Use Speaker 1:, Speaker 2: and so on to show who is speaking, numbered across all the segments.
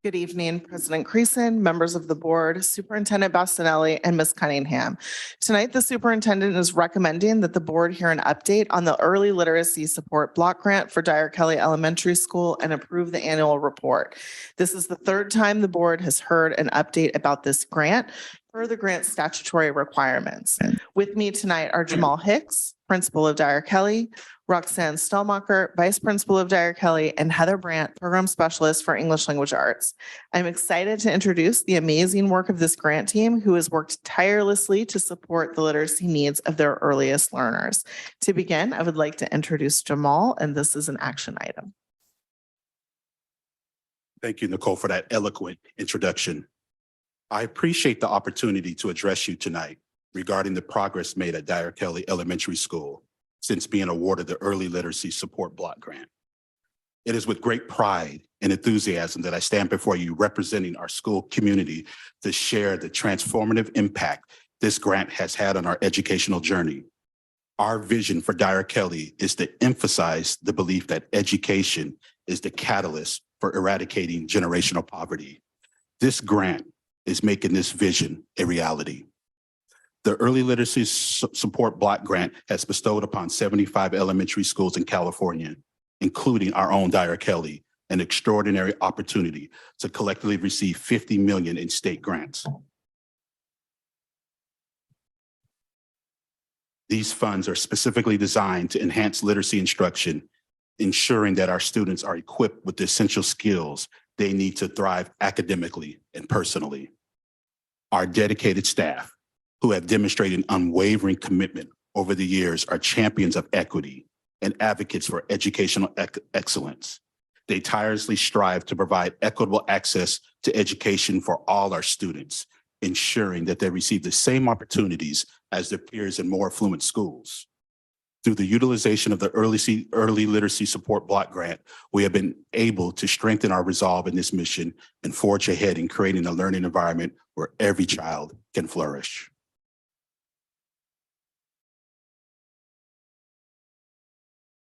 Speaker 1: Good evening, President Creason, members of the board, Superintendent Bastinelli, and Ms. Cunningham. Tonight, the superintendent is recommending that the board hear an update on the Early Literacy Support Block Grant for Dyer Kelly Elementary School and approve the annual report. This is the third time the board has heard an update about this grant per the grant statutory requirements. With me tonight are Jamal Hicks, principal of Dyer Kelly, Roxanne Stellmacher, Vice Principal of Dyer Kelly, and Heather Brandt, Program Specialist for English Language Arts. I'm excited to introduce the amazing work of this grant team who has worked tirelessly to support the literacy needs of their earliest learners. To begin, I would like to introduce Jamal, and this is an action item.
Speaker 2: Thank you, Nicole, for that eloquent introduction. I appreciate the opportunity to address you tonight regarding the progress made at Dyer Kelly Elementary School since being awarded the Early Literacy Support Block Grant. It is with great pride and enthusiasm that I stand before you representing our school community to share the transformative impact this grant has had on our educational journey. Our vision for Dyer Kelly is to emphasize the belief that education is the catalyst for eradicating generational poverty. This grant is making this vision a reality. The Early Literacy Support Block Grant has bestowed upon 75 elementary schools in California, including our own Dyer Kelly, an extraordinary opportunity to collectively receive $50 million in state grants. These funds are specifically designed to enhance literacy instruction, ensuring that our students are equipped with the essential skills they need to thrive academically and personally. Our dedicated staff, who have demonstrated an unwavering commitment over the years, are champions of equity and advocates for educational excellence. They tirelessly strive to provide equitable access to education for all our students, ensuring that they receive the same opportunities as their peers in more affluent schools. Through the utilization of the Early Literacy Support Block Grant, we have been able to strengthen our resolve in this mission and forge ahead in creating a learning environment where every child can flourish.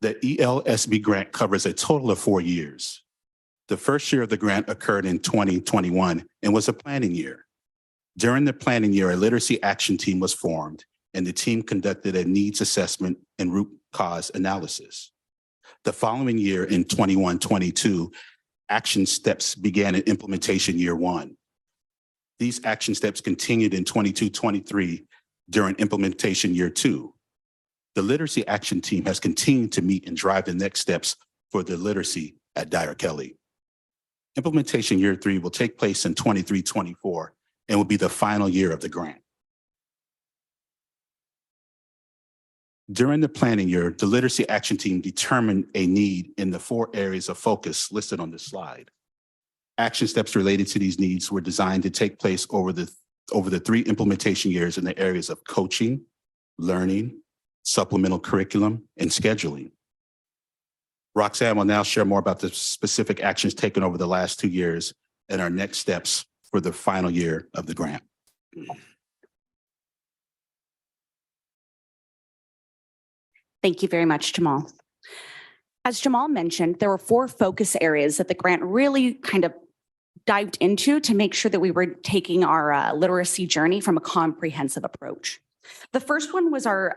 Speaker 2: The ELSB grant covers a total of 4 years. The first year of the grant occurred in 2021 and was a planning year. During the planning year, a literacy action team was formed, and the team conducted a needs assessment and root cause analysis. The following year, in 21-22, action steps began in implementation year 1. These action steps continued in 22-23 during implementation year 2. The Literacy Action Team has continued to meet and drive the next steps for the literacy at Dyer Kelly. Implementation year 3 will take place in 23-24 and will be the final year of the grant. During the planning year, the Literacy Action Team determined a need in the 4 areas of focus listed on this slide. Action steps related to these needs were designed to take place over the 3 implementation years in the areas of coaching, learning, supplemental curriculum, and scheduling. Roxanne will now share more about the specific actions taken over the last 2 years and our next steps for the final year of the grant.
Speaker 3: Thank you very much, Jamal. As Jamal mentioned, there were 4 focus areas that the grant really kind of dived into to make sure that we were taking our literacy journey from a comprehensive approach. The first one was our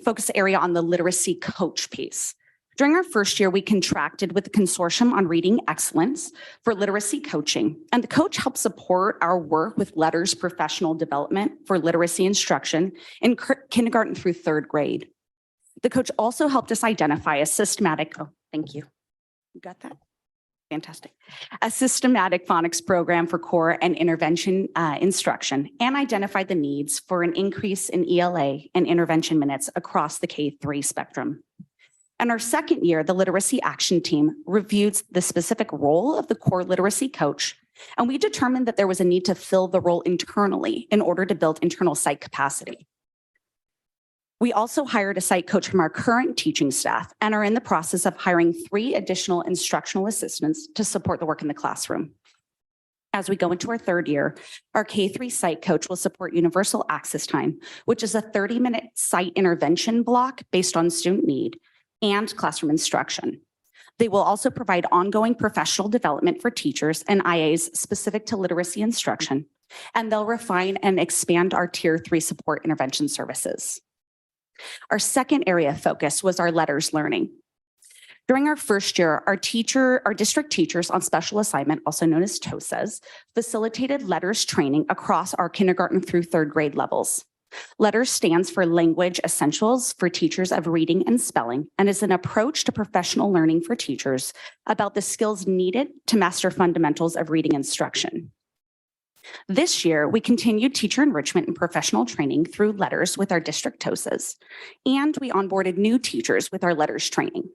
Speaker 3: focus area on the literacy coach piece. During our first year, we contracted with the Consortium on Reading Excellence for literacy coaching, and the coach helped support our work with LETR's professional development for literacy instruction in kindergarten through 3rd grade. The coach also helped us identify a systematic, thank you. You got that? Fantastic. A systematic phonics program for core and intervention instruction, and identified the needs for an increase in ELA and intervention minutes across the K-3 spectrum. In our second year, the Literacy Action Team reviewed the specific role of the core literacy coach, and we determined that there was a need to fill the role internally in order to build internal site capacity. We also hired a site coach from our current teaching staff and are in the process of hiring 3 additional instructional assistants to support the work in the classroom. As we go into our 3rd year, our K-3 site coach will support universal access time, which is a 30-minute site intervention block based on student need and classroom instruction. They will also provide ongoing professional development for teachers and IAs specific to literacy instruction, and they'll refine and expand our Tier 3 support intervention services. Our second area of focus was our letters learning. During our first year, our district teachers on special assignment, also known as TOSAs, facilitated letters training across our kindergarten through third grade levels. LETTERS stands for Language Essentials for Teachers of Reading and Spelling, and is an approach to professional learning for teachers about the skills needed to master fundamentals of reading instruction. This year, we continued teacher enrichment and professional training through LETTERS with our district TOSAs, and we onboarded new teachers with our LETTERS training.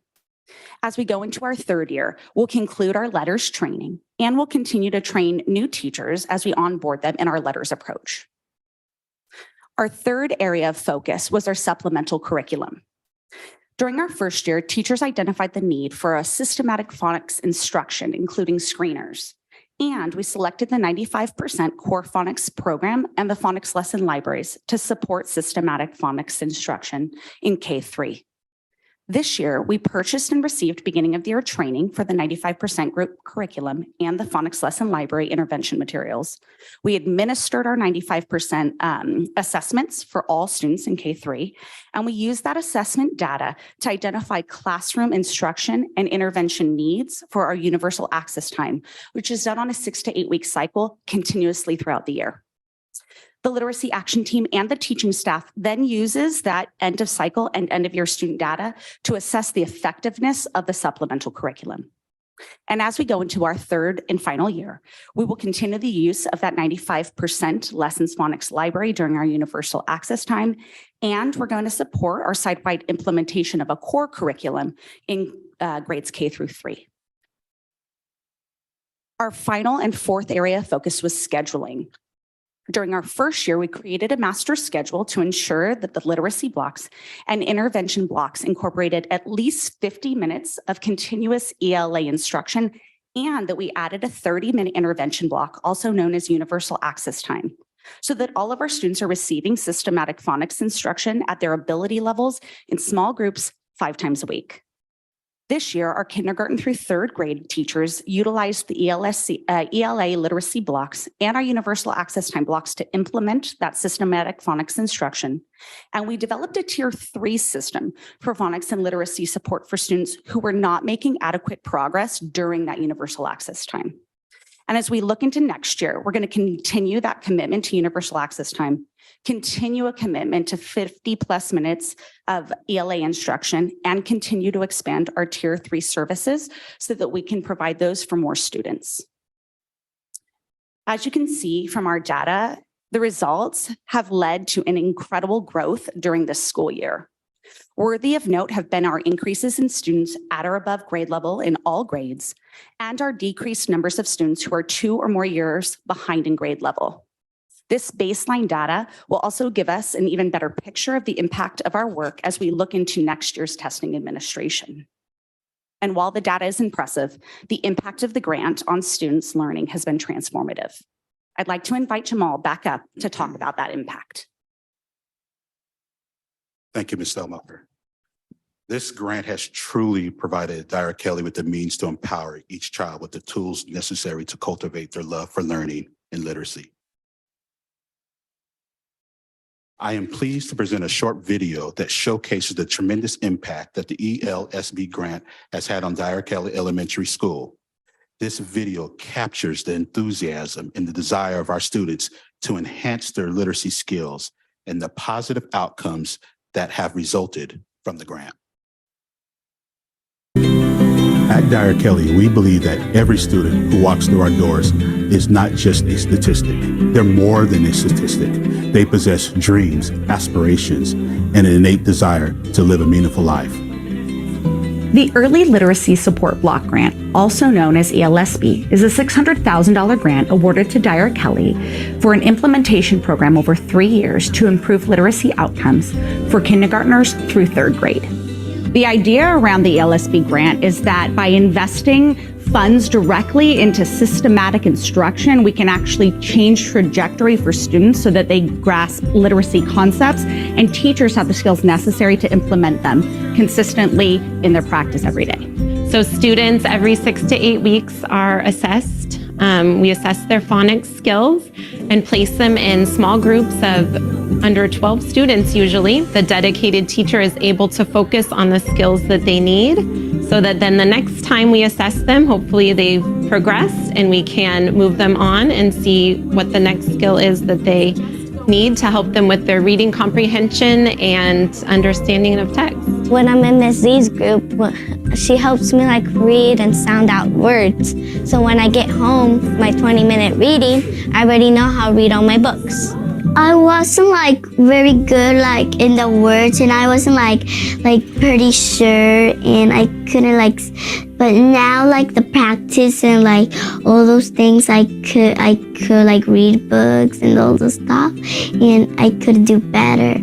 Speaker 3: As we go into our third year, we'll conclude our LETTERS training, and we'll continue to train new teachers as we onboard them in our LETTERS approach. Our third area of focus was our supplemental curriculum. During our first year, teachers identified the need for a systematic phonics instruction, including screeners, and we selected the 95% core phonics program and the phonics lesson libraries to support systematic phonics instruction in K-3. This year, we purchased and received beginning of the year training for the 95% group curriculum and the phonics lesson library intervention materials. We administered our 95% assessments for all students in K-3, and we used that assessment data to identify classroom instruction and intervention needs for our universal access time, which is done on a 6 to 8 week cycle continuously throughout the year. The literacy action team and the teaching staff then uses that end of cycle and end of year student data to assess the effectiveness of the supplemental curriculum. And as we go into our third and final year, we will continue the use of that 95% lessons phonics library during our universal access time. And we're going to support our site-wide implementation of a core curriculum in grades K through 3. Our final and fourth area of focus was scheduling. During our first year, we created a master schedule to ensure that the literacy blocks and intervention blocks incorporated at least 50 minutes of continuous ELA instruction, and that we added a 30-minute intervention block, also known as universal access time, so that all of our students are receiving systematic phonics instruction at their ability levels in small groups 5 times a week. This year, our kindergarten through third grade teachers utilized the ELA literacy blocks and our universal access time blocks to implement that systematic phonics instruction. And we developed a Tier 3 system for phonics and literacy support for students who were not making adequate progress during that universal access time. And as we look into next year, we're going to continue that commitment to universal access time, continue a commitment to 50+ minutes of ELA instruction, and continue to expand our Tier 3 services so that we can provide those for more students. As you can see from our data, the results have led to an incredible growth during this school year. Worthy of note have been our increases in students at or above grade level in all grades, and our decreased numbers of students who are 2 or more years behind in grade level. This baseline data will also give us an even better picture of the impact of our work as we look into next year's testing administration. And while the data is impressive, the impact of the grant on students' learning has been transformative. I'd like to invite Jamal back up to talk about that impact.
Speaker 2: Thank you, Ms. Stellmacher. This grant has truly provided Dyer Kelly with the means to empower each child with the tools necessary to cultivate their love for learning and literacy. I am pleased to present a short video that showcases the tremendous impact that the ELSB grant has had on Dyer Kelly Elementary School. This video captures the enthusiasm and the desire of our students to enhance their literacy skills and the positive outcomes that have resulted from the grant. At Dyer Kelly, we believe that every student who walks through our doors is not just a statistic. They're more than a statistic. They possess dreams, aspirations, and an innate desire to live a meaningful life.
Speaker 4: The Early Literacy Support Block Grant, also known as ELSB, is a $600,000 grant awarded to Dyer Kelly for an implementation program over 3 years to improve literacy outcomes for kindergartners through third grade. The idea around the ELSB grant is that by investing funds directly into systematic instruction, we can actually change trajectory for students so that they grasp literacy concepts, and teachers have the skills necessary to implement them consistently in their practice every day.
Speaker 5: So students every 6 to 8 weeks are assessed. We assess their phonics skills and place them in small groups of under 12 students usually. The dedicated teacher is able to focus on the skills that they need so that then the next time we assess them, hopefully they've progressed and we can move them on and see what the next skill is that they need to help them with their reading comprehension and understanding of text.
Speaker 6: When I'm in Miss Z's group, she helps me like read and sound out words. So when I get home, my 20-minute reading, I already know how to read all my books. I wasn't like very good like in the words, and I wasn't like pretty sure, and I couldn't like, but now like the practice and like all those things, I could like read books and all those stuff, and I could do better.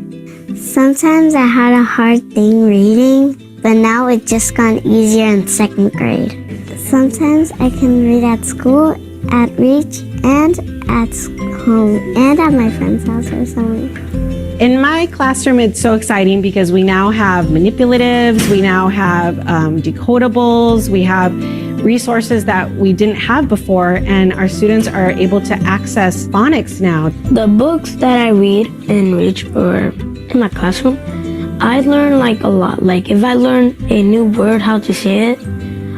Speaker 6: Sometimes I had a hard thing reading, but now it's just gotten easier in 2nd grade. Sometimes I can read at school, at Reach, and at home, and at my friend's house or something.
Speaker 5: In my classroom, it's so exciting because we now have manipulatives, we now have decodables, we have resources that we didn't have before, and our students are able to access phonics now.
Speaker 6: The books that I read and Reach for in my classroom, I learn like a lot. Like if I learn a new word, how to say it,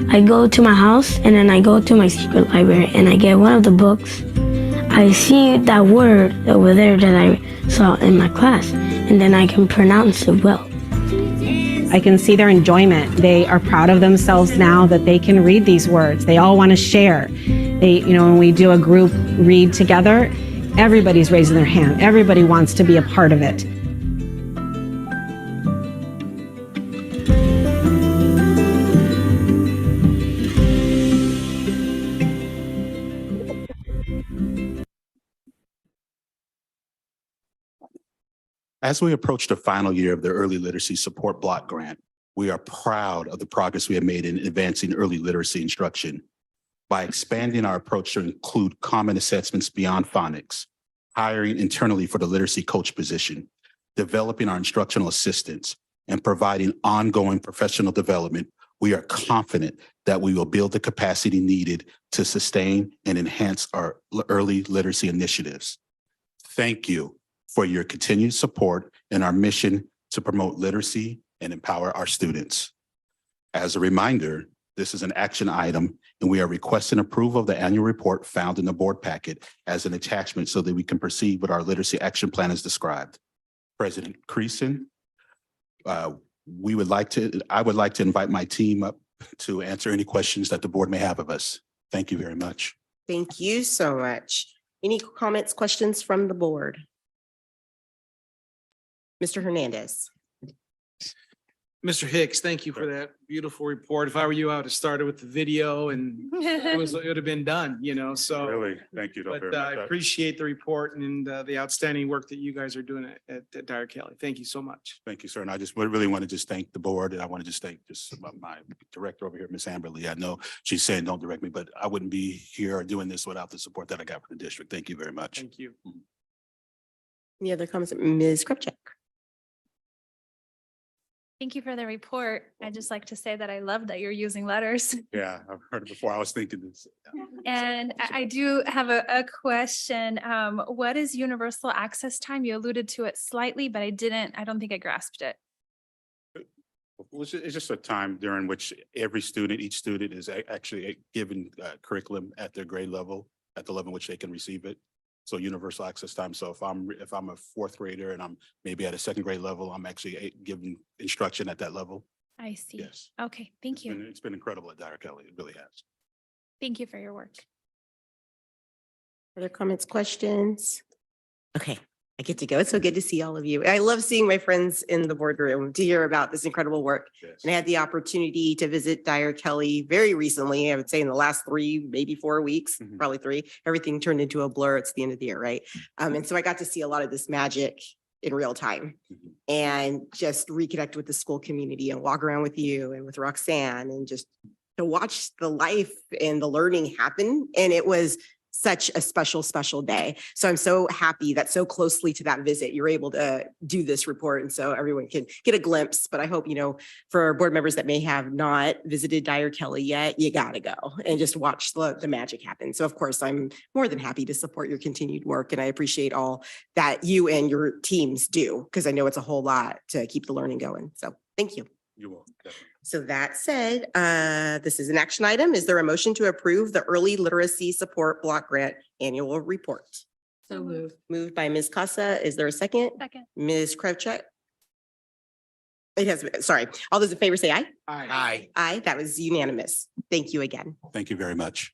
Speaker 6: I go to my house and then I go to my secret library and I get one of the books. I see that word over there that I saw in my class, and then I can pronounce it well.
Speaker 5: I can see their enjoyment. They are proud of themselves now that they can read these words. They all want to share. When we do a group read together, everybody's raising their hand. Everybody wants to be a part of it.
Speaker 2: As we approach the final year of the Early Literacy Support Block Grant, we are proud of the progress we have made in advancing early literacy instruction. By expanding our approach to include common assessments beyond phonics, hiring internally for the literacy coach position, developing our instructional assistants, and providing ongoing professional development, we are confident that we will build the capacity needed to sustain and enhance our early literacy initiatives. Thank you for your continued support in our mission to promote literacy and empower our students. As a reminder, this is an action item, and we are requesting approval of the annual report found in the board packet as an attachment so that we can proceed with our literacy action plan as described. President Creason, I would like to invite my team up to answer any questions that the board may have of us. Thank you very much.
Speaker 7: Thank you so much. Any comments, questions from the board? Mr. Hernandez.
Speaker 8: Mr. Hicks, thank you for that beautiful report. If I were you, I would have started with the video and it would have been done, so.
Speaker 2: Really, thank you.
Speaker 8: But I appreciate the report and the outstanding work that you guys are doing at Dyer Kelly. Thank you so much.
Speaker 2: Thank you, sir. And I just really want to just thank the board, and I want to just thank my director over here, Ms. Amberly. I know she's saying don't direct me, but I wouldn't be here doing this without the support that I got from the district. Thank you very much.
Speaker 8: Thank you.
Speaker 7: Any other comments? Ms. Krupchak.
Speaker 9: Thank you for the report. I'd just like to say that I love that you're using letters.
Speaker 2: Yeah, I've heard it before. I was thinking this.
Speaker 9: And I do have a question. What is universal access time? You alluded to it slightly, but I don't think I grasped it.
Speaker 2: It's just a time during which each student is actually given curriculum at their grade level, at the level in which they can receive it. So universal access time. So if I'm a 4th grader and I'm maybe at a 2nd grade level, I'm actually given instruction at that level.
Speaker 9: I see.
Speaker 2: Yes.
Speaker 9: Okay, thank you.
Speaker 2: It's been incredible at Dyer Kelly. It really has.
Speaker 9: Thank you for your work.
Speaker 7: Other comments, questions? Okay, I get to go. It's so good to see all of you. I love seeing my friends in the boardroom to hear about this incredible work.
Speaker 2: Yes.
Speaker 7: And I had the opportunity to visit Dyer Kelly very recently. I would say in the last 3, maybe 4 weeks, probably 3. Everything turned into a blur. It's the end of the year, right? And so I got to see a lot of this magic in real time and just reconnect with the school community and walk around with you and with Roxanne and just to watch the life and the learning happen. And it was such a special, special day. So I'm so happy that so closely to that visit, you're able to do this report. And so everyone can get a glimpse. But I hope, for board members that may have not visited Dyer Kelly yet, you got to go and just watch the magic happen. So of course, I'm more than happy to support your continued work. And I appreciate all that you and your teams do, because I know it's a whole lot to keep the learning going. So thank you.
Speaker 2: You will.
Speaker 7: So that said, this is an action item. Is there a motion to approve the Early Literacy Support Block Grant Annual Report?
Speaker 9: So moved.
Speaker 7: Moved by Ms. Casa. Is there a second?
Speaker 9: Second.
Speaker 7: Ms. Kravchuk? Sorry. All those in favor say aye.
Speaker 8: Aye.
Speaker 7: Aye. That was unanimous. Thank you again.
Speaker 2: Thank you very much.